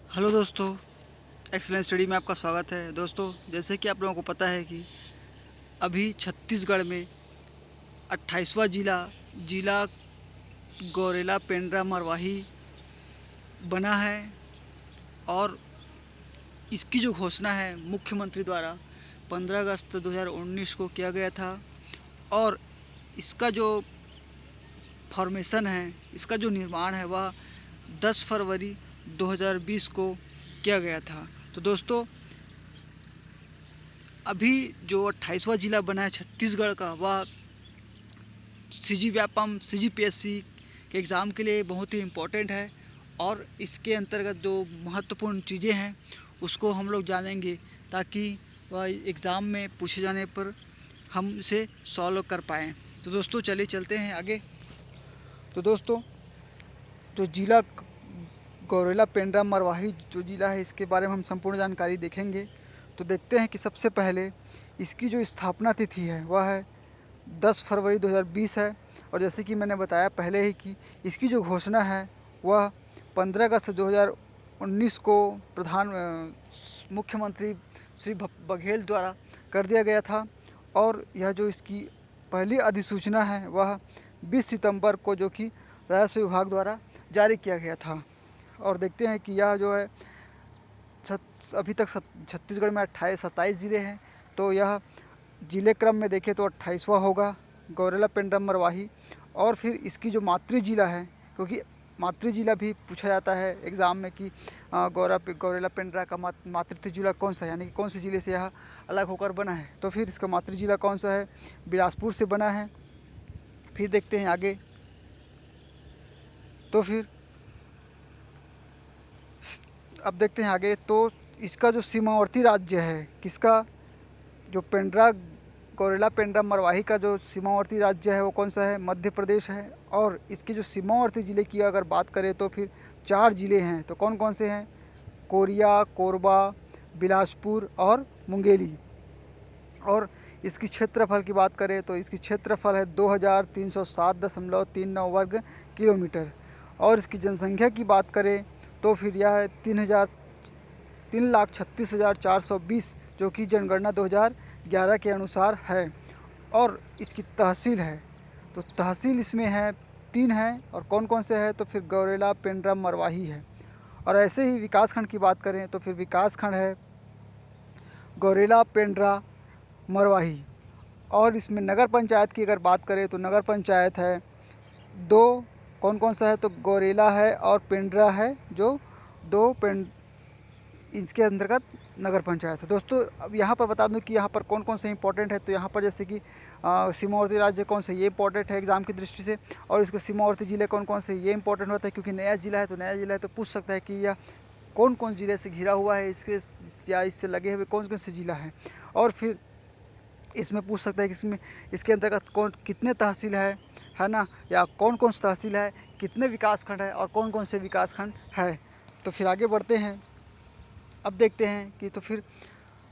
Hello दोस्तों, excellent study में आपका स्वागत है। दोस्तों, जैसे कि आप लोगों को पता है कि अभी छत्तीसगढ़ में 28वां जिला गौरेला पेंड्रा मरवाही बना है और इसकी जो घोषणा है मुख्यमंत्री द्वारा 15 अगस्त 2019 को किया गया था। और इसका जो फॉर्मेशन है, इसका जो निर्माण है वह 10 फरवरी 2020 को किया गया था। तो दोस्तों, अभी जो 28वां जिला बना है छत्तीसगढ़ का, वह सीजी व्यापम सीजीपीएससी के एग्ज़ाम के लिए बहुत ही इम्पोर्टेंट है। और इसके अंतर्गत जो महत्वपूर्ण चीज़ें हैं उसको हम लोग जानेंगे, ताकि वह एग्ज़ाम में पूछे जाने पर हम इसे सॉल्व कर पाएँ। तो दोस्तों, चलिए चलते हैं आगे। तो दोस्तों, जो जिला गौरेला पेंड्रा मरवाही जो ज़िला है, इसके बारे में हम संपूर्ण जानकारी देखेंगे। तो देखते हैं कि सबसे पहले इसकी जो स्थापना तिथि है वह है 10 फरवरी 2020 है। और जैसे कि मैंने बताया पहले ही कि इसकी जो घोषणा है वह 15 अगस्त 2019 को मुख्यमंत्री श्री बघेल द्वारा कर दिया गया था। और यह जो इसकी पहली अधिसूचना है वह 20 सितंबर को जो कि राजस्व विभाग द्वारा जारी किया गया था। और देखते हैं कि यह जो है अभी तक छत्तीसगढ़ में 27 ज़िले हैं। तो यह ज़िले क्रम में देखें तो 28वां होगा गौरेला पेंड्रा मरवाही। और फिर इसकी जो मातृ जिला है, क्योंकि मातृ जिला भी पूछा जाता है एग्ज़ाम में कि गौरेला पेंड्रा का मातृ जिला कौन सा है, यानी कि कौन से ज़िले से यह अलग होकर बना है। तो फिर इसका मातृ जिला कौन सा है, बिलासपुर से बना है। फिर देखते हैं आगे। तो फिर अब देखते हैं आगे। तो इसका जो सीमावर्ती राज्य है किसका, जो गौरेला पेंड्रा मरवाही का जो सीमावर्ती राज्य है वो कौन सा है, मध्य प्रदेश है। और इसके जो सीमावर्ती ज़िले की अगर बात करें तो फिर 4 ज़िले हैं। तो कौन कौन से हैं, कोरिया, कोरबा, बिलासपुर और मुंगेली। और इसकी क्षेत्रफल की बात करें तो इसकी क्षेत्रफल है 2307.39 वर्ग किलोमीटर। और इसकी जनसंख्या की बात करें तो फिर यह है 3,36,420, जो कि जनगणना 2011 के अनुसार है। और इसकी तहसील है, तो तहसील इसमें है 3 हैं। और कौन कौन से हैं, तो फिर गौरेला पेंड्रा मरवाही है। और ऐसे ही विकासखंड की बात करें तो फिर विकासखंड है गौरेला पेंड्रा मरवाही। और इसमें नगर पंचायत की अगर बात करें तो नगर पंचायत है 2। कौन कौन सा है, तो गौरेला है और पेंड्रा है, जो 2 इसके अंतर्गत नगर पंचायत है। दोस्तों, अब यहाँ पर बता दूं कि यहाँ पर कौन कौन से इंपॉर्टेंट है। तो यहाँ पर जैसे कि सीमावर्ती राज्य कौन से, ये इंपॉर्टेंट है एग्ज़ाम की दृष्टि से। और इसके सीमावर्ती ज़िले कौन कौन से, ये इंपॉर्टेंट होता है, क्योंकि नया ज़िला है तो पूछ सकता है कि यह कौन कौन ज़िले से घिरा हुआ है, इसके या इससे लगे हुए कौन कौन से ज़िला हैं। और फिर इसमें पूछ सकता है कि इसमें इसके अंतर्गत कितने तहसील है ना, या कौन कौन सी तहसील है, कितने विकासखंड है और कौन कौन से विकासखंड है। तो फिर आगे बढ़ते हैं। अब देखते हैं कि तो फिर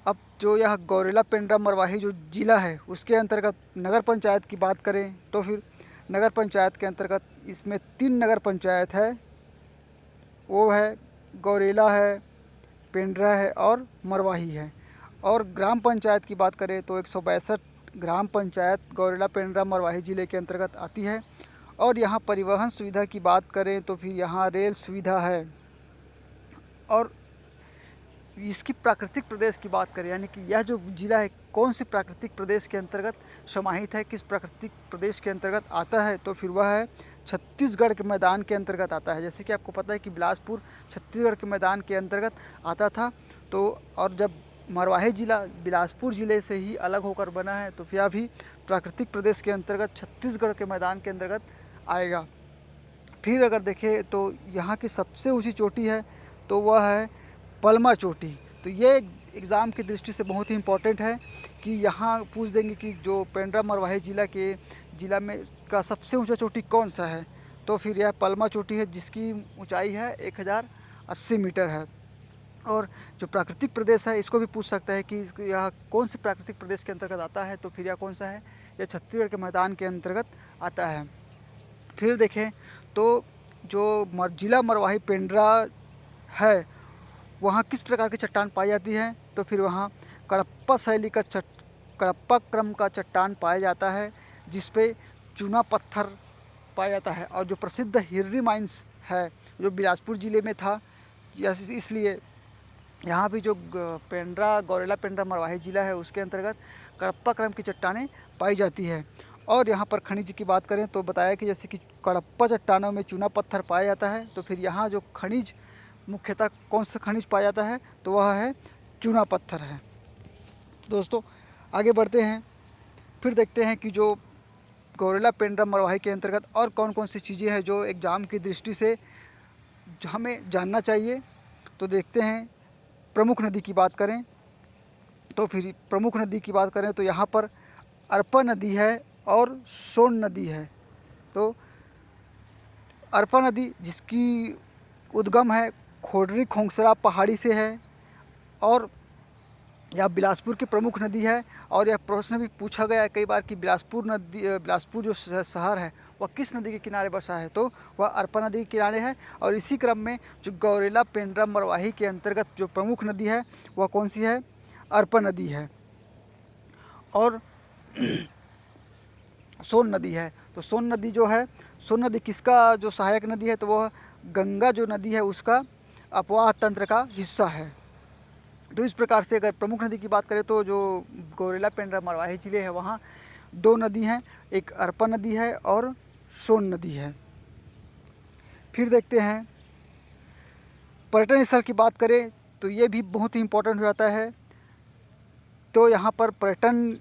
अब जो यह गौरेला पेंड्रा मरवाही जो ज़िला है उसके अंतर्गत नगर पंचायत की बात करें तो फिर नगर पंचायत के अंतर्गत इसमें 3 नगर पंचायत है। वो है गौरेला है, पेंड्रा है और मरवाही है। और ग्राम पंचायत की बात करें तो 162 ग्राम पंचायत गौरेला पेंड्रा मरवाही ज़िले के अंतर्गत आती है। और यहाँ परिवहन सुविधा की बात करें तो फिर यहाँ रेल सुविधा है। और इसकी प्राकृतिक प्रदेश की बात करें, यानी कि यह जो ज़िला है कौन से प्राकृतिक प्रदेश के अंतर्गत समाहित है, किस प्राकृतिक प्रदेश के अंतर्गत आता है, तो फिर वह है छत्तीसगढ़ के मैदान के अंतर्गत आता है। जैसे कि आपको पता है कि बिलासपुर छत्तीसगढ़ के मैदान के अंतर्गत आता था। तो और जब मरवाही ज़िला बिलासपुर ज़िले से ही अलग होकर बना है तो यह भी प्राकृतिक प्रदेश के अंतर्गत छत्तीसगढ़ के मैदान के अंतर्गत आएगा। फिर अगर देखें तो यहाँ की सबसे ऊँची चोटी है तो वह है पलमा चोटी। तो ये एग्ज़ाम की दृष्टि से बहुत ही इम्पोर्टेंट है कि यहाँ पूछ देंगे कि जो पेंड्रा मरवाही ज़िला में का सबसे ऊंचा चोटी कौन सा है। तो फिर यह पलमा चोटी है, जिसकी ऊंचाई है 1080 मीटर है। और जो प्राकृतिक प्रदेश है इसको भी पूछ सकता है कि यह कौन से प्राकृतिक प्रदेश के अंतर्गत आता है। तो फिर यह कौन सा है, यह छत्तीसगढ़ के मैदान के अंतर्गत आता है। फिर देखें तो जो ज़िला मरवाही पेंड्रा है वहाँ किस प्रकार की चट्टान पाई जाती है, तो फिर वहाँ कडप्पा क्रम का चट्टान पाया जाता है, जिस पे चूना पत्थर पाया जाता है। और जो प्रसिद्ध हिर्री माइंस है जो बिलासपुर ज़िले में था, इसलिए यहाँ भी जो गौरेला पेंड्रा मरवाही ज़िला है उसके अंतर्गत कडप्पा क्रम की चट्टानें पाई जाती है। और यहाँ पर खनिज की बात करें तो बताया कि जैसे कि कडप्पा चट्टानों में चूना पत्थर पाया जाता है, तो फिर यहाँ जो खनिज मुख्यतः कौन सा खनिज पाया जाता है, तो वह है चूना पत्थर है। दोस्तों आगे बढ़ते हैं, फिर देखते हैं कि जो गौरेला पेंड्रा मरवाही के अंतर्गत और कौन कौन सी चीज़ें हैं जो एग्ज़ाम की दृष्टि से हमें जानना चाहिए। तो देखते हैं, प्रमुख नदी की बात करें तो यहाँ पर अरपा नदी है और सोन नदी है। तो अरपा नदी जिसकी उद्गम है खोडरी खोंगसरा पहाड़ी से है, और यह बिलासपुर की प्रमुख नदी है। और यह प्रश्न भी पूछा गया है कई बार कि बिलासपुर जो शहर है वह किस नदी के किनारे बसा है, तो वह अरपा नदी के किनारे है। और इसी क्रम में जो गौरेला पेंड्रा मरवाही के अंतर्गत जो प्रमुख नदी है वह कौन सी है, अरपा नदी है। और सोन नदी है, तो सोन नदी किसका जो सहायक नदी है, तो वह गंगा जो नदी है उसका अपवाह तंत्र का हिस्सा है। तो इस प्रकार से अगर प्रमुख नदी की बात करें तो जो गौरेला पेंड्रा मरवाही ज़िले है वहाँ 2 नदी हैं, एक अरपा नदी है और सोन नदी है। फिर देखते हैं, पर्यटन स्थल की बात करें तो ये भी बहुत ही इम्पोर्टेंट हो जाता है। तो यहाँ पर पर्यटन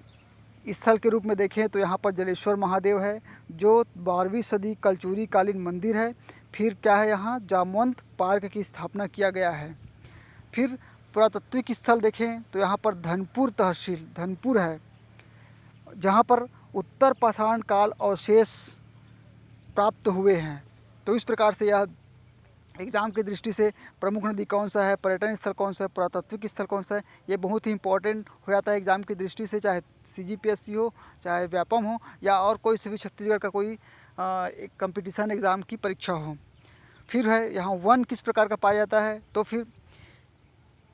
स्थल के रूप में देखें तो यहाँ पर जलेश्वर महादेव है जो 12वीं सदी कलचुरी कालीन मंदिर है। फिर क्या है, यहाँ जामवंत पार्क की स्थापना किया गया है। फिर पुरातात्विक स्थल देखें तो यहाँ पर धनपुर तहसील धनपुर है, जहाँ पर उत्तर पाषाण काल अवशेष प्राप्त हुए हैं। तो इस प्रकार से यह एग्ज़ाम की दृष्टि से प्रमुख नदी कौन सा है, पर्यटन स्थल कौन सा है, पुरातात्विक स्थल कौन सा है, ये बहुत ही इंपॉर्टेंट हो जाता है एग्ज़ाम की दृष्टि से, चाहे CGPSC हो, चाहे व्यापम हो, या और कोई से भी छत्तीसगढ़ का कोई एक कंपटीशन एग्ज़ाम की परीक्षा हो। फिर है यहाँ वन किस प्रकार का पाया जाता है, तो फिर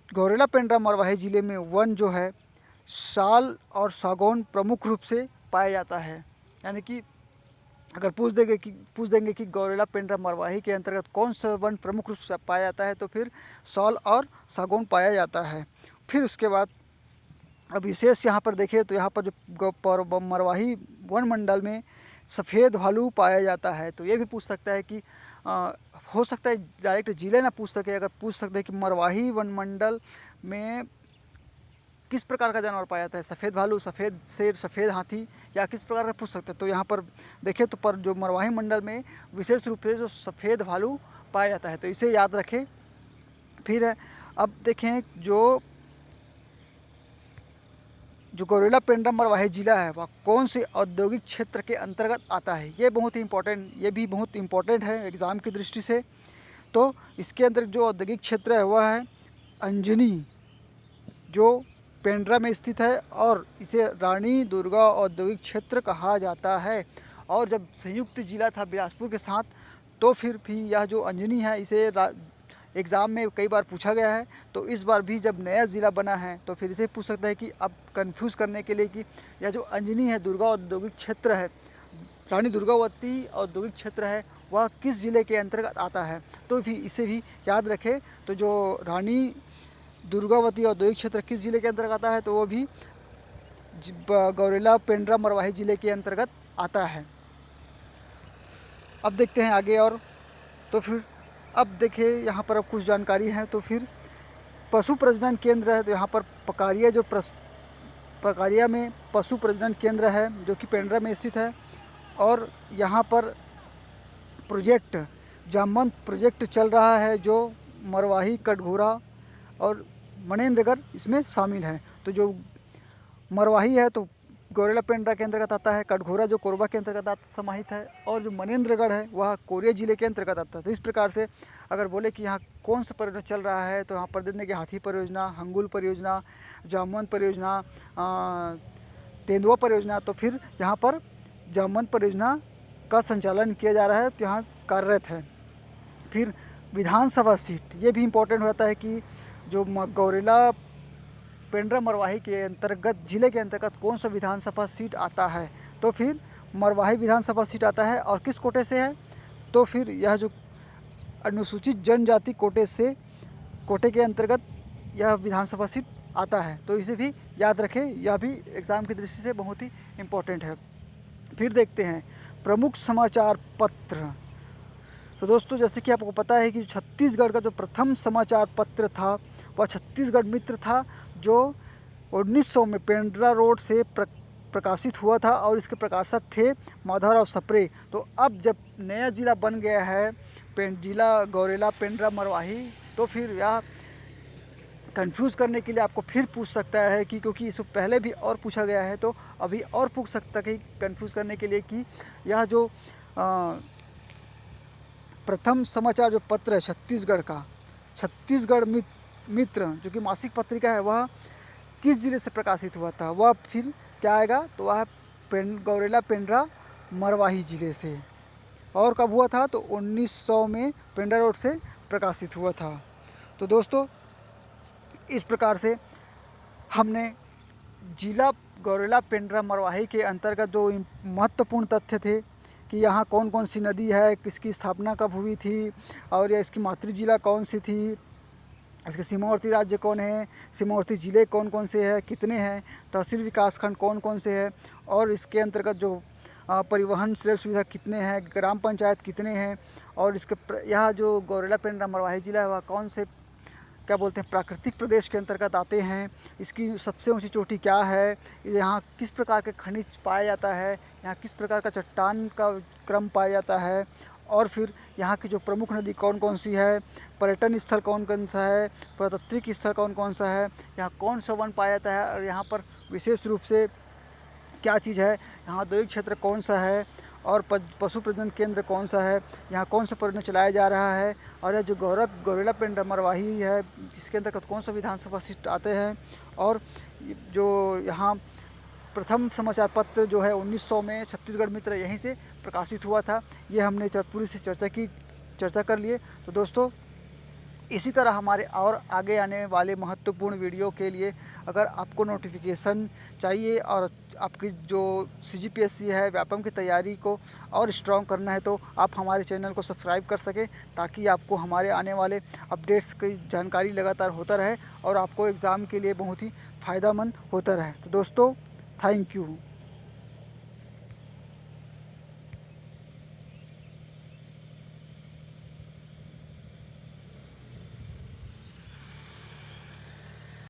गौरेला पेंड्रा मरवाही ज़िले में वन जो है साल और सागौन प्रमुख रूप से पाया जाता है। यानी कि अगर पूछ देंगे कि गौरेला पेंड्रा मरवाही के अंतर्गत कौन सा वन प्रमुख रूप से पाया जाता है, तो फिर साल और सागौन पाया जाता है। फिर उसके बाद अब विशेष यहाँ पर देखें तो यहाँ पर जो मरवाही वन मंडल में सफ़ेद भालू पाया जाता है। तो ये भी पूछ सकता है कि हो सकता है डायरेक्ट जिले ना पूछ सके, अगर पूछ सकते हैं कि मरवाही वन मंडल में किस प्रकार का जानवर पाया जाता है, सफ़ेद भालू, सफ़ेद शेर, सफ़ेद हाथी, या किस प्रकार का पूछ सकते हैं। तो यहाँ पर देखें तो पर जो मरवाही मंडल में विशेष रूप से जो सफ़ेद भालू पाया जाता है, तो इसे याद रखें। फिर अब देखें जो गौरेला पेंड्रा मरवाही ज़िला है वह कौन से औद्योगिक क्षेत्र के अंतर्गत आता है, ये भी बहुत इम्पोर्टेंट है एग्ज़ाम की दृष्टि से। तो इसके अंदर जो औद्योगिक क्षेत्र है वह है अंजनी, जो पेंड्रा में स्थित है, और इसे रानी दुर्गा औद्योगिक क्षेत्र कहा जाता है। और जब संयुक्त जिला था बिलासपुर के साथ, तो फिर भी यह जो अंजनी है इसे एग्ज़ाम में कई बार पूछा गया है। तो इस बार भी जब नया ज़िला बना है तो फिर इसे पूछ सकता है कि अब कंफ्यूज करने के लिए कि यह जो अंजनी है दुर्गा औद्योगिक क्षेत्र है, रानी दुर्गावती औद्योगिक क्षेत्र है, वह किस ज़िले के अंतर्गत आता है, तो भी इसे भी याद रखें। तो जो रानी दुर्गावती औद्योगिक क्षेत्र किस ज़िले के अंतर्गत आता है, तो वो भी गौरेला पेंड्रा मरवाही ज़िले के अंतर्गत आता है। अब देखते हैं आगे, और तो फिर अब देखिए यहाँ पर अब कुछ जानकारी है। तो फिर पशु प्रजनन केंद्र है, तो यहाँ पर पकारिया में पशु प्रजनन केंद्र है जो कि पेंड्रा में स्थित है। और यहाँ पर जामवंत प्रोजेक्ट चल रहा है जो मरवाही, कटघोरा और मनेंद्रगढ़ इसमें शामिल है। तो जो मरवाही है तो गौरेला पेंड्रा के अंतर्गत आता है, कटघोरा जो कोरबा के अंतर्गत समाहित है, और जो मनेंद्रगढ़ है वह कोरिया जिले के अंतर्गत आता है। तो इस प्रकार से अगर बोले कि यहाँ कौन सा परियोजना चल रहा है, तो यहाँ पर देने की हाथी परियोजना, हंगुल परियोजना, जामवंत परियोजना, तेंदुआ परियोजना, तो फिर यहाँ पर जामवंत परियोजना का संचालन किया जा रहा है, तो यहाँ कार्यरत है। फिर विधानसभा सीट, ये भी इम्पोर्टेंट होता है कि जो गौरेला पेंड्रा मरवाही के अंतर्गत जिले के अंतर्गत कौन सा विधानसभा सीट आता है, तो फिर मरवाही विधानसभा सीट आता है। और किस कोटे से है, तो फिर यह जो अनुसूचित जनजाति कोटे के अंतर्गत यह विधानसभा सीट आता है। तो इसे भी याद रखें, यह भी एग्ज़ाम की दृष्टि से बहुत ही इम्पोर्टेंट है। फिर देखते हैं प्रमुख समाचार पत्र। तो दोस्तों, जैसे कि आपको पता है कि छत्तीसगढ़ का जो प्रथम समाचार पत्र था वह छत्तीसगढ़ मित्र था, जो 1900 में पेंड्रा रोड से प्रकाशित हुआ था और इसके प्रकाशक थे माधवराव सप्रे। तो अब जब नया जिला बन गया है जिला गौरेला पेंड्रा मरवाही, तो फिर यह कंफ्यूज करने के लिए आपको फिर पूछ सकता है कि, क्योंकि इससे पहले भी और पूछा गया है तो अभी और पूछ सकता है कि कंफ्यूज करने के लिए कि यह जो प्रथम समाचार जो पत्र है छत्तीसगढ़ का, छत्तीसगढ़ मित्र जो कि मासिक पत्रिका है, वह किस जिले से प्रकाशित हुआ था, वह फिर क्या आएगा, तो वह गौरेला पेंड्रा मरवाही जिले से। और कब हुआ था, तो 1900 में पेंड्रा रोड से प्रकाशित हुआ था। तो दोस्तों, इस प्रकार से हमने जिला गौरेला पेंड्रा मरवाही के अंतर्गत जो महत्वपूर्ण तथ्य थे कि यहाँ कौन कौन सी नदी है, किसकी स्थापना कब हुई थी, और या इसकी मातृ जिला कौन सी थी, इसके सीमावर्ती राज्य कौन है, सीमावर्ती जिले कौन कौन से हैं, कितने हैं, तहसील विकासखंड कौन कौन से हैं, और इसके अंतर्गत जो परिवहन रेल सुविधा कितने हैं, ग्राम पंचायत कितने हैं, और इसके यह जो गौरेला पेंड्रा मरवाही जिला है वह कौन से क्या बोलते हैं प्राकृतिक प्रदेश के अंतर्गत आते हैं, इसकी सबसे ऊंची चोटी क्या है, यहाँ किस प्रकार के खनिज पाया जाता है, यहाँ किस प्रकार का चट्टान का क्रम पाया जाता है, और फिर यहाँ की जो प्रमुख नदी कौन कौन सी है, पर्यटन स्थल कौन कौन सा है, पुरातात्विक स्थल कौन कौन सा है, यहाँ कौन सा वन पाया जाता है, और यहाँ पर विशेष रूप से क्या चीज़ है, यहाँ औद्योगिक क्षेत्र कौन सा है, और पशु प्रजनन केंद्र कौन सा है, यहाँ कौन सा परियोजना चलाया जा रहा है, और यह जो गौरेला पेंड्रा मरवाही है जिसके अंतर्गत कौन सा विधानसभा सीट आते हैं, और जो यहाँ प्रथम समाचार पत्र जो है 1900 में छत्तीसगढ़ मित्र यहीं से प्रकाशित हुआ था। ये हमने पूरी सी चर्चा कर लिए। तो दोस्तों, इसी तरह हमारे और आगे आने वाले महत्वपूर्ण वीडियो के लिए अगर आपको नोटिफिकेशन चाहिए और आपकी जो CGPSC है व्यापम की तैयारी को और स्ट्रॉन्ग करना है, तो आप हमारे चैनल को सब्सक्राइब कर सकें, ताकि आपको हमारे आने वाले अपडेट्स की जानकारी लगातार होता रहे और आपको एग्ज़ाम के लिए बहुत ही फ़ायदेमंद होता रहे। तो दोस्तों, थैंक यू।